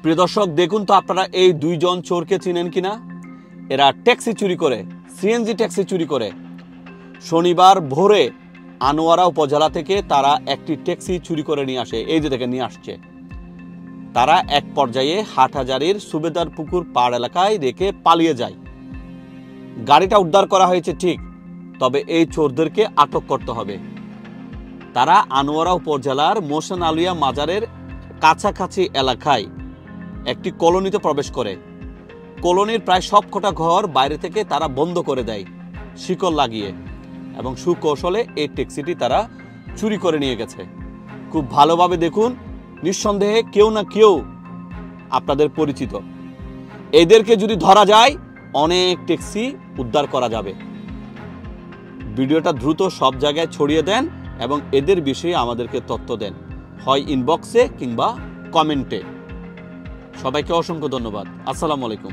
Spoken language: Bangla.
প্রিয় দর্শক, দেখুন তো আপনারা এই দুইজন চোরকে চিনেন কিনা। এরা ট্যাক্সি চুরি করে, সিএনজি ট্যাক্সি চুরি করে। শনিবার ভোরে আনোয়ারা উপজেলা থেকে তারা একটি ট্যাক্সি চুরি করে নিয়ে আসে। এই যে দেখে নিয়ে আসছে। তারা এক পর্যায়ে হাটহাজারীর সুবেদার পুকুর পাড় এলাকায় রেখে পালিয়ে যায়। গাড়িটা উদ্ধার করা হয়েছে ঠিক, তবে এই চোরদেরকে আটক করতে হবে। তারা আনোয়ারা উপজেলার মোহসেন আলিয়া মাজারের কাছাকাছি এলাকায় একটি কলোনিতে প্রবেশ করে। কলোনির প্রায় সবকটা ঘর বাইরে থেকে তারা বন্ধ করে দেয় শিকল লাগিয়ে, এবং সুকৌশলে এই ট্যাক্সিটি তারা চুরি করে নিয়ে গেছে। খুব ভালোভাবে দেখুন, নিঃসন্দেহে কেউ না কেউ আপনাদের পরিচিত। এদেরকে যদি ধরা যায় অনেক ট্যাক্সি উদ্ধার করা যাবে। ভিডিওটা দ্রুত সব জায়গায় ছড়িয়ে দেন এবং এদের বিষয়ে আমাদেরকে তথ্য দেন, হয় ইনবক্সে কিংবা কমেন্টে। সবাইকে অসংখ্য ধন্যবাদ। আসসালামু আলাইকুম।